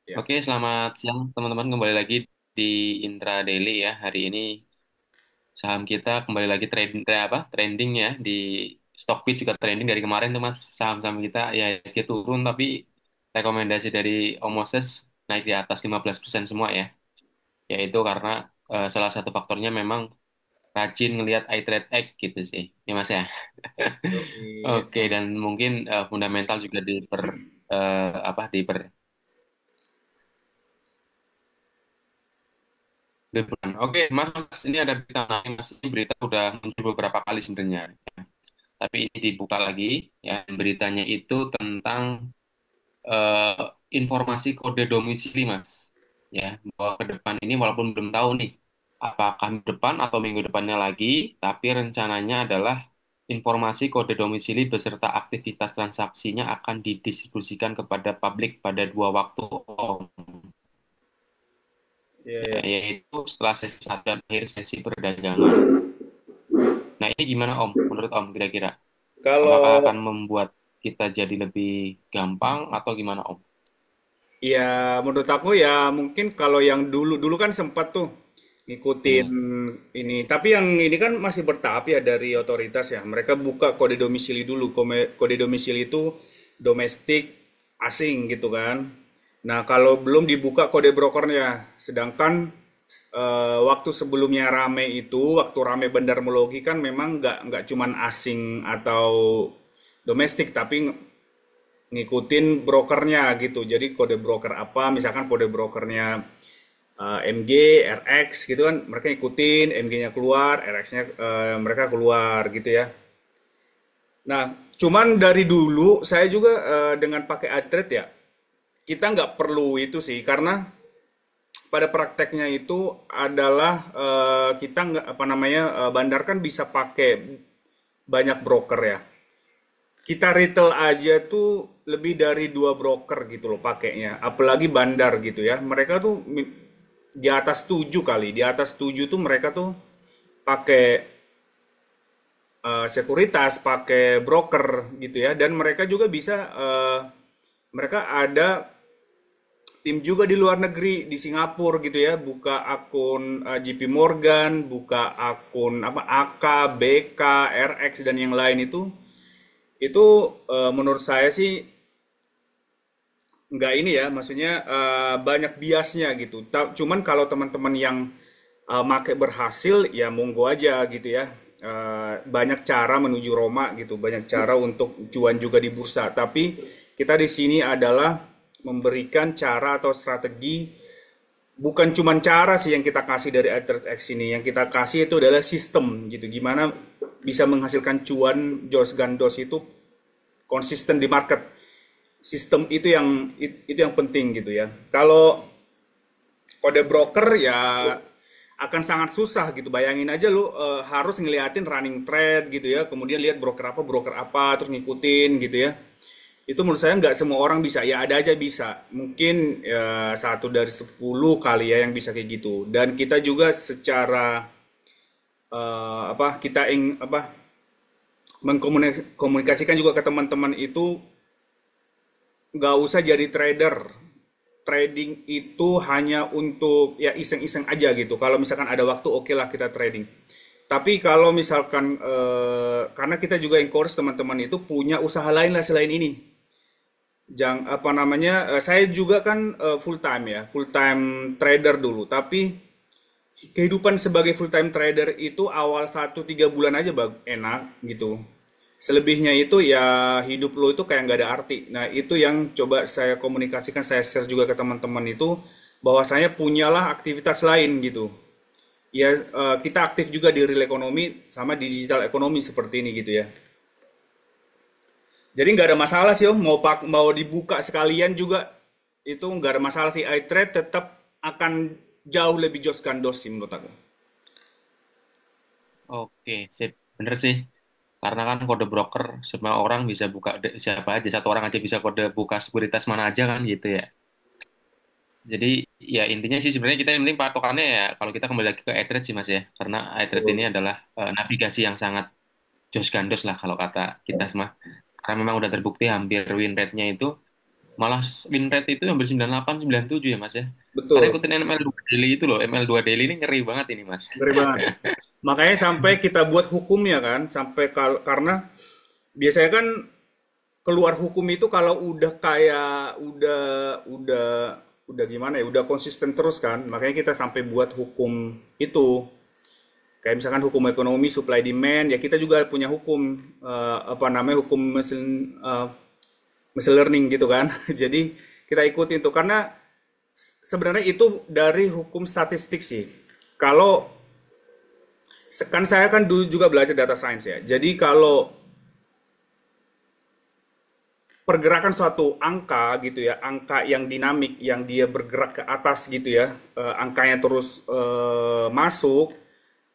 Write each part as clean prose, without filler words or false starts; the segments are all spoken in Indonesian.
Ya. Oke, selamat siang teman-teman. Kembali lagi di Intra Daily ya. Hari ini saham kita kembali lagi trending ya di Stockbit juga trending dari kemarin tuh Mas. Saham-saham kita ya IHSG turun tapi rekomendasi dari Om Moses naik di atas 15% semua ya. Yaitu karena salah satu faktornya memang rajin ngelihat iTrade Act gitu sih. Ya Mas ya. Yoi, Oke, dan mungkin fundamental juga liburan. Oke, Mas, ini ada berita menarik, Mas. Ini berita udah muncul beberapa kali sebenarnya. Tapi ini dibuka lagi, ya. Beritanya itu tentang eh, informasi kode domisili, Mas. Ya, bahwa ke depan ini walaupun belum tahu nih, apakah minggu depan atau minggu depannya lagi, tapi rencananya adalah informasi kode domisili beserta aktivitas transaksinya akan didistribusikan kepada publik pada dua waktu, Om. iya, Ya, iya. yaitu setelah sesi satu dan akhir sesi perdagangan. Nah, ini gimana Om? Menurut Om kira-kira apakah Kalau akan membuat kita jadi lebih gampang atau gimana Om? ya menurut aku ya mungkin kalau yang dulu-dulu kan sempat tuh ngikutin Hmm. ini. Tapi yang ini kan masih bertahap ya dari otoritas ya. Mereka buka kode domisili dulu. Kode domisili itu domestik asing gitu kan. Nah, kalau belum dibuka kode brokernya. Sedangkan waktu sebelumnya rame itu, waktu rame bandarmologi kan memang nggak cuman asing atau domestik, tapi ngikutin brokernya gitu. Jadi kode broker apa, misalkan kode brokernya MG, RX gitu kan, mereka ikutin, MG-nya keluar, RX-nya mereka keluar gitu ya. Nah, cuman dari dulu saya juga dengan pakai iTrade ya, kita nggak perlu itu sih, karena pada prakteknya itu adalah kita nggak apa namanya bandar kan bisa pakai banyak broker ya. Kita retail aja tuh lebih dari dua broker gitu loh pakainya, apalagi bandar gitu ya. Mereka tuh di atas 7 kali, di atas 7 tuh mereka tuh pakai sekuritas, pakai broker gitu ya. Dan mereka juga bisa, mereka ada tim juga di luar negeri, di Singapura gitu ya, buka akun JP Morgan, buka akun apa AK, BK, RX dan yang lain itu menurut saya sih nggak ini ya, maksudnya banyak biasnya gitu. Cuman kalau teman-teman yang make berhasil ya monggo aja gitu ya. Banyak cara menuju Roma gitu, banyak cara untuk cuan juga di bursa. Tapi kita di sini adalah memberikan cara atau strategi, bukan cuman cara sih yang kita kasih dari AdTradeX ini. Yang kita kasih itu adalah sistem gitu. Gimana bisa menghasilkan cuan Jos Gandos itu konsisten di market. Sistem itu yang penting gitu ya. Kalau kode broker ya akan sangat susah gitu. Bayangin aja lu harus ngeliatin running trade gitu ya, kemudian lihat broker apa, terus ngikutin gitu ya. Itu menurut saya nggak semua orang bisa. Ya ada aja bisa. Mungkin ya, 1 dari 10 kali ya yang bisa kayak gitu. Dan kita juga secara apa kita apa mengkomunikasikan juga ke teman-teman itu nggak usah jadi trader. Trading itu hanya untuk ya iseng-iseng aja gitu. Kalau misalkan ada waktu, oke lah kita trading. Tapi kalau misalkan karena kita juga encourage teman-teman itu punya usaha lain lah selain ini. Jangan apa namanya, saya juga kan full time ya, full time trader dulu. Tapi kehidupan sebagai full time trader itu awal 1 3 bulan aja enak gitu. Selebihnya itu ya hidup lo itu kayak nggak ada arti. Nah itu yang coba saya komunikasikan, saya share juga ke teman-teman itu, bahwa saya punyalah aktivitas lain gitu. Ya kita aktif juga di real ekonomi sama di digital ekonomi seperti ini gitu ya. Jadi nggak ada masalah sih Om, mau dibuka sekalian juga itu nggak ada masalah sih. iTrade tetap akan jauh lebih jos gandos sih menurut aku. Oke, sip. Bener sih. Karena kan kode broker semua orang bisa buka siapa aja satu orang aja bisa kode buka sekuritas mana aja kan gitu ya. Jadi ya intinya sih sebenarnya kita yang penting patokannya ya kalau kita kembali lagi ke iTrade sih Mas ya. Karena iTrade ini adalah navigasi yang sangat jos gandos lah kalau kata kita semua. Karena memang udah terbukti hampir win rate-nya itu Malah win rate itu hampir 98, 97 ya Mas ya. Karena Betul, ikutin ML2 Daily itu loh. ML2 Daily ini ngeri banget ini Mas. ngeri banget. Makanya sampai kita buat hukumnya kan, karena biasanya kan keluar hukum itu kalau udah kayak udah gimana ya, udah konsisten terus kan. Makanya kita sampai buat hukum itu. Kayak misalkan hukum ekonomi supply demand, ya kita juga punya hukum apa namanya hukum machine learning gitu kan. Jadi kita ikutin tuh karena sebenarnya itu dari hukum statistik sih. Kalau kan saya kan dulu juga belajar data science ya. Jadi kalau pergerakan suatu angka gitu ya, angka yang dinamik, yang dia bergerak ke atas gitu ya, angkanya terus masuk.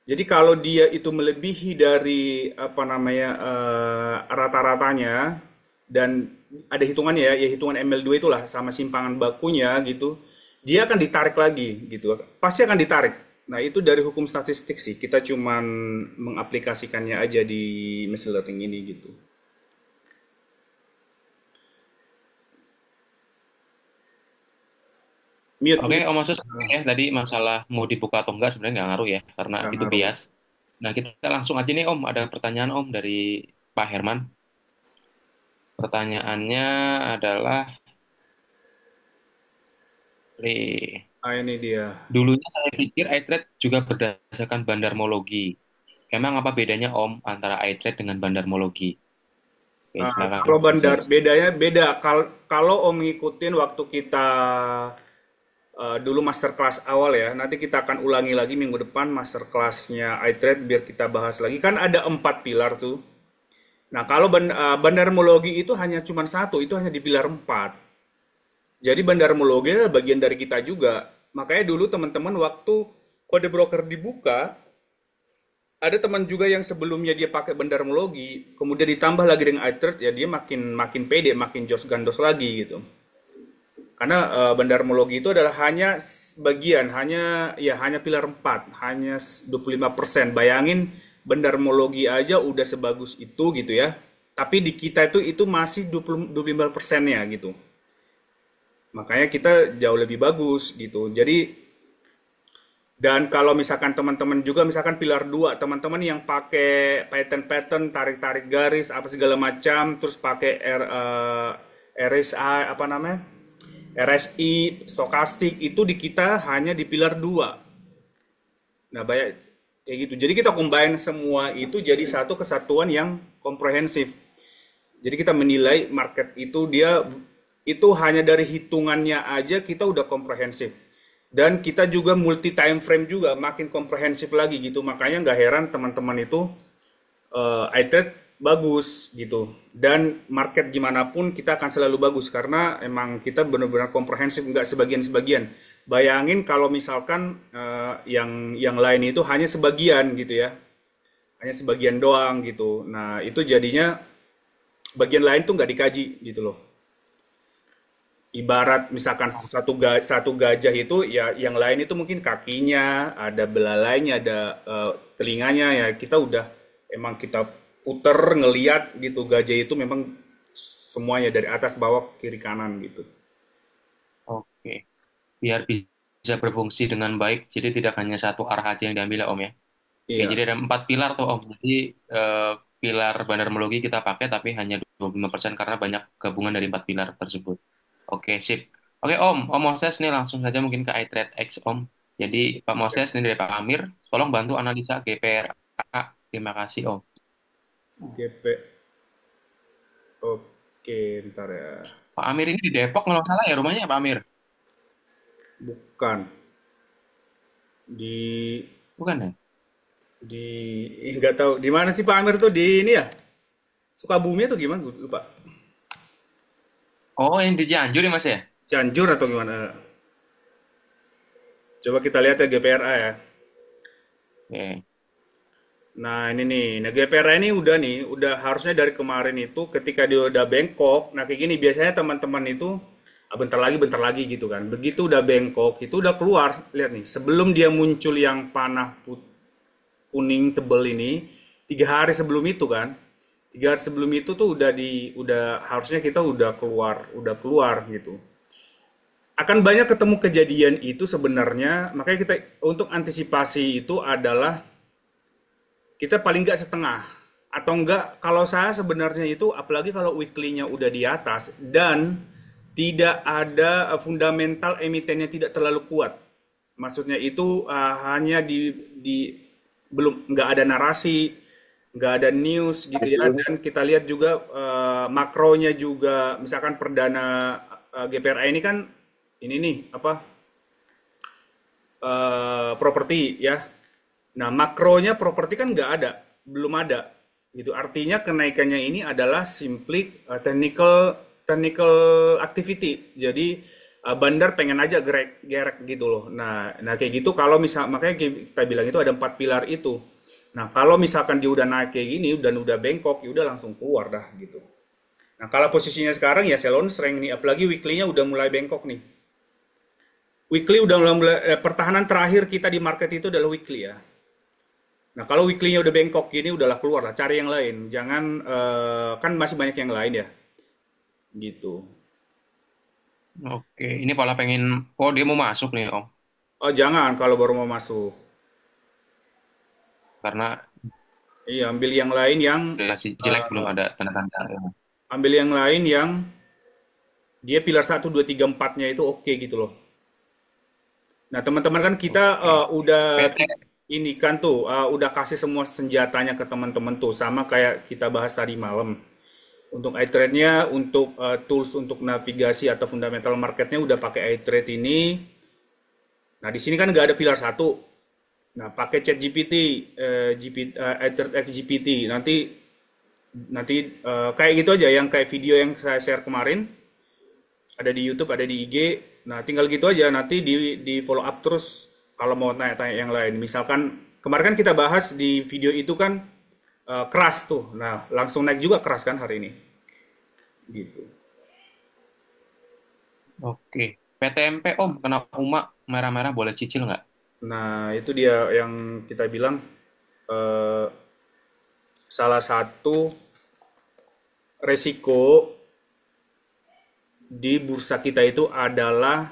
Jadi kalau dia itu melebihi dari apa namanya rata-ratanya dan ada hitungannya ya, ya hitungan ML2 itulah sama simpangan bakunya gitu, dia akan ditarik lagi gitu, pasti akan ditarik. Nah itu dari hukum statistik sih, kita cuman mengaplikasikannya aja di machine learning ini gitu. Mute, Oke, mute. Om Moses, ya tadi masalah mau dibuka atau enggak sebenarnya nggak ngaruh ya, karena Nggak itu ngaruh. bias. Nah, kita langsung aja nih Om, ada pertanyaan Om dari Pak Herman. Pertanyaannya adalah, Ah ini dia. dulunya saya pikir iTrade juga berdasarkan bandarmologi. Emang apa bedanya Om antara iTrade dengan bandarmologi? Oke, silakan Kalau bandar dijawab. bedanya beda. Kalau Om ngikutin waktu kita dulu masterclass awal ya, nanti kita akan ulangi lagi minggu depan masterclassnya iTrade biar kita bahas lagi. Kan ada 4 pilar tuh. Nah kalau bandarmologi itu hanya cuma satu, itu hanya di pilar 4. Jadi bandarmologi adalah bagian dari kita juga. Makanya dulu teman-teman waktu kode broker dibuka, ada teman juga yang sebelumnya dia pakai bandarmologi, kemudian ditambah lagi dengan iTrade, ya dia makin makin pede, makin jos gandos lagi gitu. Karena bandarmologi itu adalah hanya bagian, hanya pilar 4, hanya 25%. Bayangin bandarmologi aja udah sebagus itu gitu ya. Tapi di kita itu masih 25%-nya gitu. Makanya kita jauh lebih bagus gitu. Jadi dan kalau misalkan teman-teman juga misalkan pilar 2 teman-teman yang pakai pattern-pattern, tarik-tarik garis, apa segala macam, terus pakai RSI, apa namanya? RSI, stokastik, itu di kita hanya di pilar 2. Nah, banyak kayak gitu. Jadi kita combine semua itu jadi satu kesatuan yang komprehensif. Jadi kita menilai market itu dia itu hanya dari hitungannya aja kita udah komprehensif. Dan kita juga multi time frame juga makin komprehensif lagi gitu. Makanya nggak heran teman-teman itu iTrade bagus gitu. Dan market gimana pun kita akan selalu bagus karena emang kita benar-benar komprehensif nggak sebagian-sebagian. Bayangin kalau misalkan yang lain itu hanya sebagian gitu ya. Hanya sebagian doang gitu. Nah, itu jadinya bagian lain tuh nggak dikaji gitu loh. Ibarat misalkan satu gajah itu ya yang lain itu mungkin kakinya, ada belalainya, ada telinganya ya kita udah emang kita puter ngeliat gitu gajah itu memang semuanya dari atas bawah kiri kanan gitu. Oke, biar bisa berfungsi dengan baik, jadi tidak hanya satu arah aja yang diambil ya Om ya. Oke, Iya, jadi ada 4 pilar tuh Om. Jadi eh, pilar bandarmologi kita pakai tapi hanya 25% karena banyak gabungan dari 4 pilar tersebut. Oke, sip. Oke Om Moses nih langsung saja mungkin ke iTrade X Om. Jadi Pak Moses ini dari Pak Amir, tolong bantu analisa GPRA. Terima kasih Om. GP. Oke, ntar ya. Pak Amir ini di Depok kalau nggak salah ya rumahnya ya Pak Amir? Bukan di Bukan ya? di nggak tahu di mana sih Pak Amir tuh di ini ya. Sukabumi atau gimana? Gue lupa. Oh yang di Cianjur ya Mas ya? Cianjur atau gimana? Coba kita lihat ya GPRA ya. Oke. Nah ini nih, nah GPRA ini udah nih, udah harusnya dari kemarin itu ketika dia udah bengkok, nah kayak gini biasanya teman-teman itu bentar lagi gitu kan. Begitu udah bengkok, itu udah keluar, lihat nih, sebelum dia muncul yang panah kuning tebel ini, 3 hari sebelum itu kan, 3 hari sebelum itu tuh udah harusnya kita udah keluar gitu. Akan banyak ketemu kejadian itu sebenarnya, makanya kita untuk antisipasi itu adalah kita paling nggak setengah atau enggak kalau saya sebenarnya itu apalagi kalau weekly-nya udah di atas dan tidak ada fundamental emitennya tidak terlalu kuat. Maksudnya itu hanya di belum nggak ada narasi, nggak ada news gitu ya dan kita lihat juga makronya juga misalkan perdana GPRA ini kan ini nih apa properti ya. Nah, makronya properti kan nggak ada, belum ada. Gitu. Artinya kenaikannya ini adalah simply technical technical activity. Jadi bandar pengen aja gerek gitu loh. Nah kayak gitu kalau misal makanya kita bilang itu ada 4 pilar itu. Nah, kalau misalkan dia udah naik kayak gini dan udah bengkok, ya udah langsung keluar dah gitu. Nah, kalau posisinya sekarang ya sell on strength nih, apalagi weekly-nya udah mulai bengkok nih. Weekly udah mulai pertahanan terakhir kita di market itu adalah weekly ya. Nah, kalau weekly-nya udah bengkok gini udahlah keluar lah, cari yang lain. Jangan kan masih banyak yang lain ya, gitu. Oke, ini pola pengen, oh dia mau masuk nih Om, Oh, jangan kalau baru mau masuk. karena Iya, ambil yang lain yang relasi jelek belum ada tanda-tanda. ambil yang lain yang dia pilar 1 2 3 4-nya itu oke gitu loh. Nah, teman-teman kan kita Oke, udah PT, ini kan tuh udah kasih semua senjatanya ke teman-teman tuh sama kayak kita bahas tadi malam. Untuk iTrade-nya, untuk tools untuk navigasi atau fundamental marketnya udah pakai iTrade ini. Nah, di sini kan nggak ada pilar satu. Nah, pakai ChatGPT, iTrade X GPT. Nanti kayak gitu aja yang kayak video yang saya share kemarin ada di YouTube, ada di IG. Nah, tinggal gitu aja nanti di follow up terus kalau mau tanya-tanya yang lain. Misalkan kemarin kan kita bahas di video itu kan keras tuh. Nah, langsung naik juga keras kan hari ini. Gitu. oke. PTMP Om, kena UMA merah-merah boleh cicil nggak? Nah, itu dia yang kita bilang eh, salah satu resiko di bursa kita itu adalah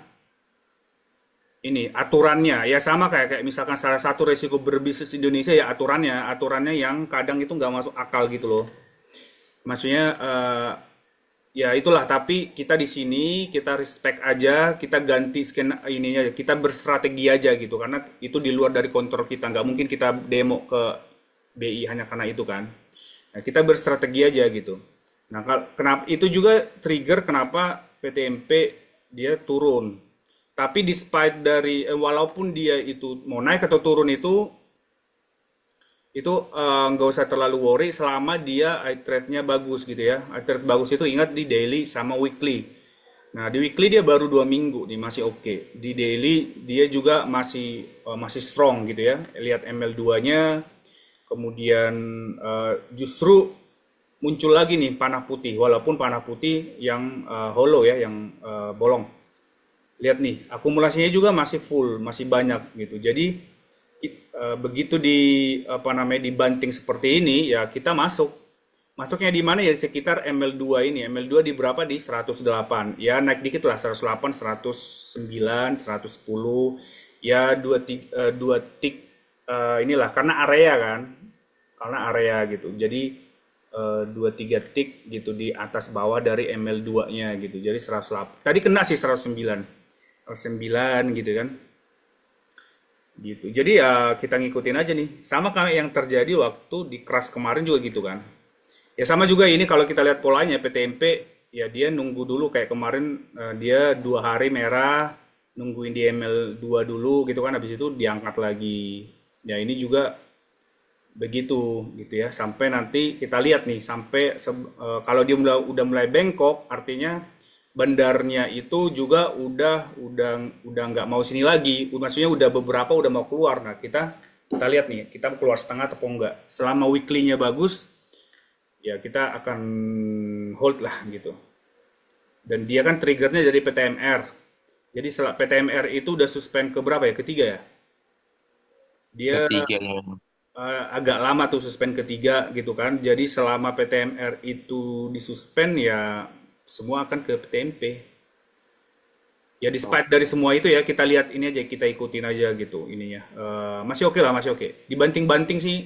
ini aturannya ya sama kayak misalkan salah satu resiko berbisnis di Indonesia ya aturannya yang kadang itu nggak masuk akal gitu loh. Maksudnya ya itulah tapi kita di sini kita respect aja kita ganti scan ininya kita berstrategi aja gitu karena itu di luar dari kontrol kita nggak mungkin kita demo ke BI hanya karena itu kan. Nah, kita berstrategi aja gitu. Nah, kenapa itu juga trigger kenapa PTMP dia turun. Tapi despite dari walaupun dia itu mau naik atau turun itu nggak usah terlalu worry selama dia eye trade-nya bagus gitu ya. Eye trade bagus itu ingat di daily sama weekly. Nah, di weekly dia baru 2 minggu nih masih oke. Di daily dia juga masih strong gitu ya. Lihat ML2-nya, kemudian justru muncul lagi nih panah putih, walaupun panah putih yang hollow ya, yang bolong. Lihat nih, akumulasinya juga masih full, masih banyak gitu. Jadi begitu di apa namanya dibanting seperti ini ya kita masuk. Masuknya di mana ya sekitar ML2 ini. ML2 di berapa di 108. Ya naik dikit lah 108, 109, 110. Ya dua tik inilah karena area kan. Karena area gitu. Jadi 2 3 tik gitu di atas bawah dari ML2-nya gitu. Jadi 108. Tadi kena sih 109. 109 gitu kan. Gitu. Jadi ya kita ngikutin aja nih. Sama kayak yang terjadi waktu di crash kemarin juga gitu kan. Ya sama juga ini kalau kita lihat polanya PTMP ya dia nunggu dulu kayak kemarin dia 2 hari merah nungguin di ML2 dulu gitu kan habis itu diangkat lagi. Ya ini juga begitu gitu ya sampai nanti kita lihat nih sampai kalau dia udah mulai bengkok artinya bandarnya itu juga udah nggak mau sini lagi maksudnya udah beberapa udah mau keluar nah kita lihat nih kita keluar setengah atau enggak selama weekly-nya bagus ya kita akan hold lah gitu dan dia kan triggernya dari PTMR jadi setelah PTMR itu udah suspend ke berapa ya ketiga ya dia Ketiga ya. agak lama tuh suspend ketiga gitu kan. Jadi selama PTMR itu disuspend ya semua akan ke PTMP. Ya Oh, despite dari semua itu ya kita lihat ini aja kita ikutin aja gitu ininya. Masih oke lah masih oke. Dibanting-banting sih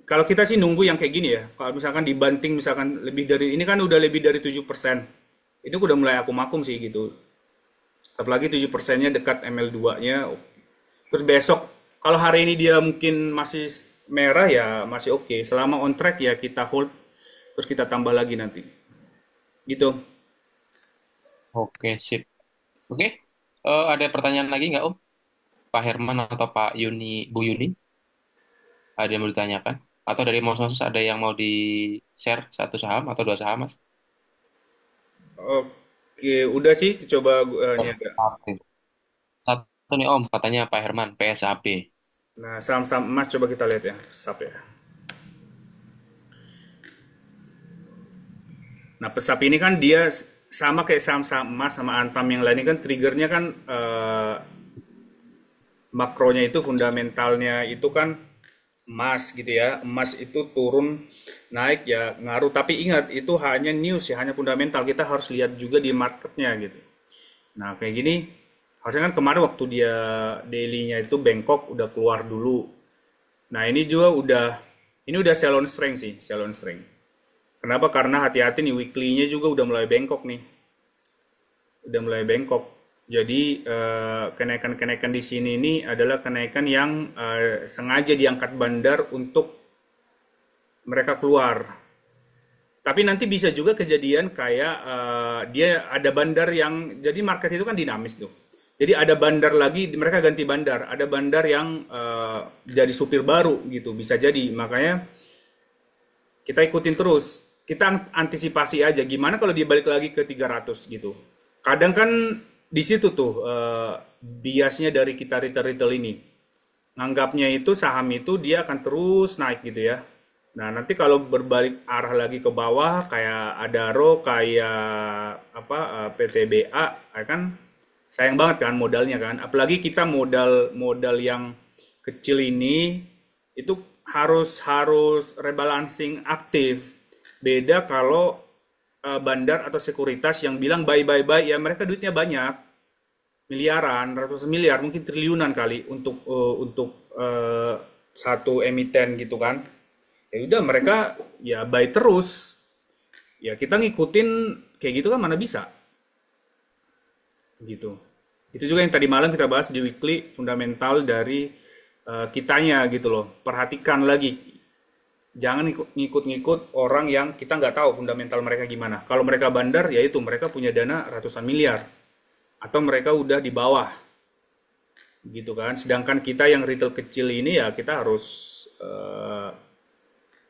kalau kita sih nunggu yang kayak gini ya. Kalau misalkan dibanting misalkan lebih dari ini kan udah lebih dari 7%. Ini udah mulai akum-akum sih gitu. Apalagi 7%-nya dekat ML2-nya. Terus besok kalau hari ini dia mungkin masih merah ya masih oke. Selama on track ya kita hold terus kita tambah lagi nanti. Gitu. oke, sip. Oke, ada pertanyaan lagi nggak Om? Pak Herman atau Pak Yuni, Bu Yuni? Ada yang mau ditanyakan? Atau dari Mas Moses ada yang mau di-share satu saham atau dua saham, Mas? Oke, udah sih coba ini agak. PSAP. Satu nih Om, katanya Pak Herman, PSAP. Nah, saham-saham emas coba kita lihat ya, SAP ya. Nah, pesap ini kan dia sama kayak saham-saham emas sama Antam yang lain ini kan triggernya kan makronya itu fundamentalnya itu kan emas gitu ya. Emas itu turun naik ya ngaruh. Tapi ingat itu hanya news ya, hanya fundamental. Kita harus lihat juga di marketnya gitu. Nah kayak gini harusnya kan kemarin waktu dia daily-nya itu Bangkok udah keluar dulu. Nah ini juga udah sell on strength sih, sell on strength. Kenapa? Karena hati-hati nih weekly-nya juga udah mulai bengkok nih, udah mulai bengkok. Jadi kenaikan-kenaikan di sini ini adalah kenaikan yang sengaja diangkat bandar untuk mereka keluar. Tapi nanti bisa juga kejadian kayak dia ada bandar yang jadi market itu kan dinamis tuh. Jadi ada bandar lagi, mereka ganti bandar. Ada bandar yang jadi supir baru gitu, bisa jadi. Makanya kita ikutin terus. Kita antisipasi aja gimana kalau dia balik lagi ke 300 gitu. Kadang kan di situ tuh biasnya dari kita retail-retail ini. Nganggapnya itu saham itu dia akan terus naik gitu ya. Nah, nanti kalau berbalik arah lagi ke bawah kayak Adaro, kayak apa PTBA, ya kan sayang banget kan modalnya kan. Apalagi kita modal modal yang kecil ini itu harus harus rebalancing aktif. Beda kalau bandar atau sekuritas yang bilang buy buy buy ya mereka duitnya banyak, miliaran, ratusan miliar, mungkin triliunan kali untuk satu emiten gitu kan. Ya udah mereka ya buy terus. Ya kita ngikutin kayak gitu kan mana bisa gitu. Itu juga yang tadi malam kita bahas di weekly fundamental dari kitanya gitu loh. Perhatikan lagi, jangan ngikut-ngikut orang yang kita nggak tahu fundamental mereka gimana. Kalau mereka bandar, ya itu mereka punya dana ratusan miliar atau mereka udah di bawah gitu kan. Sedangkan kita yang retail kecil ini ya kita harus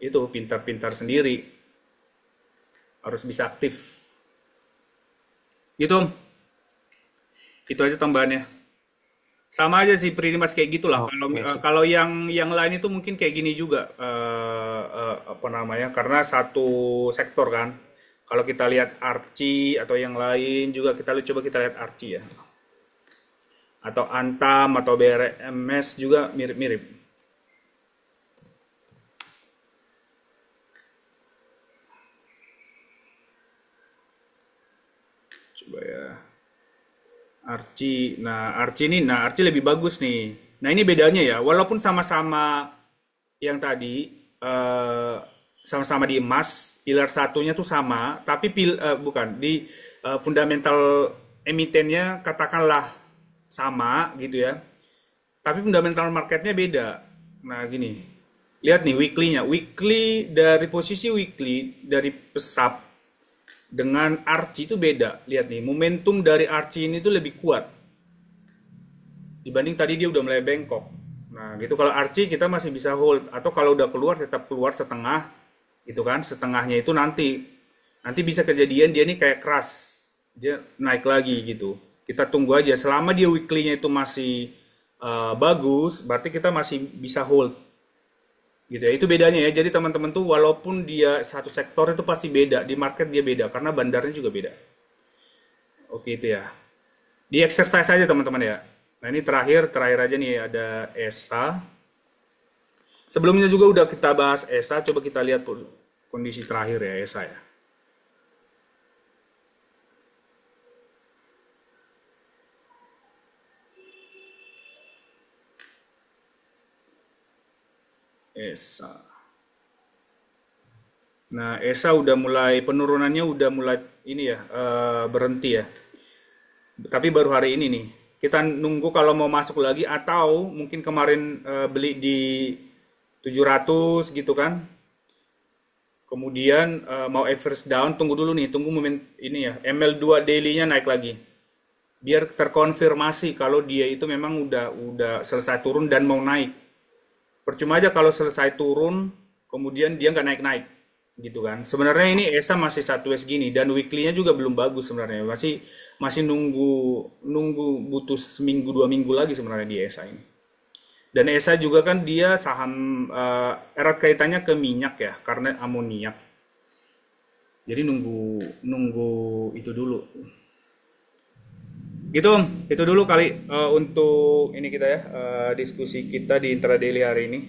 itu pintar-pintar sendiri, harus bisa aktif. Gitu, itu aja tambahannya. Sama aja sih pretty much kayak gitulah. Kalau Oke, sip. kalau yang lain itu mungkin kayak gini juga apa namanya? Karena satu sektor kan. Kalau kita lihat Archie atau yang lain juga coba kita lihat Archie ya. Atau Antam atau BRMS juga mirip-mirip. Coba ya. Archie lebih bagus nih. Nah, ini bedanya ya. Walaupun sama-sama yang tadi eh, sama-sama di emas, pilar satunya tuh sama, tapi bukan di fundamental emitennya katakanlah sama gitu ya. Tapi fundamental marketnya beda. Nah, gini. Lihat nih weekly-nya. Weekly dari posisi weekly dari pesap dengan Archie itu beda. Lihat nih, momentum dari Archie ini tuh lebih kuat dibanding tadi dia udah mulai bengkok. Nah, gitu kalau Archie kita masih bisa hold atau kalau udah keluar tetap keluar setengah gitu kan. Setengahnya itu nanti bisa kejadian dia ini kayak crash. Dia naik lagi gitu. Kita tunggu aja selama dia weekly-nya itu masih bagus, berarti kita masih bisa hold gitu ya. Itu bedanya ya. Jadi teman-teman tuh walaupun dia satu sektor itu pasti beda, di market dia beda karena bandarnya juga beda. Oke itu ya. Di exercise aja teman-teman ya. Nah ini terakhir aja nih ada ESA. Sebelumnya juga udah kita bahas ESA, coba kita lihat kondisi terakhir ya ESA ya. ESA. Nah, ESA udah mulai penurunannya udah mulai ini ya berhenti ya. Tapi baru hari ini nih. Kita nunggu kalau mau masuk lagi atau mungkin kemarin beli di 700 gitu kan. Kemudian mau average down, tunggu dulu nih, tunggu momen ini ya. ML2 daily-nya naik lagi. Biar terkonfirmasi kalau dia itu memang udah selesai turun dan mau naik. Percuma aja kalau selesai turun, kemudian dia nggak naik-naik, gitu kan. Sebenarnya ini ESA masih satu s gini dan weekly-nya juga belum bagus sebenarnya. Masih masih nunggu nunggu butuh seminggu 2 minggu lagi sebenarnya di ESA ini. Dan ESA juga kan dia saham erat kaitannya ke minyak ya, karena amoniak. Jadi nunggu nunggu itu dulu. Gitu, itu dulu kali untuk ini kita ya diskusi kita di intraday hari ini.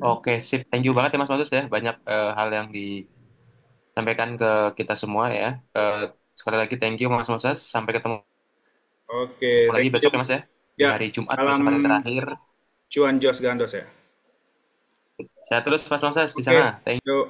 Oke, sip. Thank you banget ya Mas Moses ya. Banyak hal yang disampaikan ke kita semua ya. Eh, Sekali lagi thank you Mas Moses. Sampai ketemu Oke, lagi thank you besok ya juga. Mas ya. Di Ya, hari Jumat, salam besok hari terakhir. cuan Jos Gandos ya. Saya terus Mas Moses di Oke, sana. Thank yuk.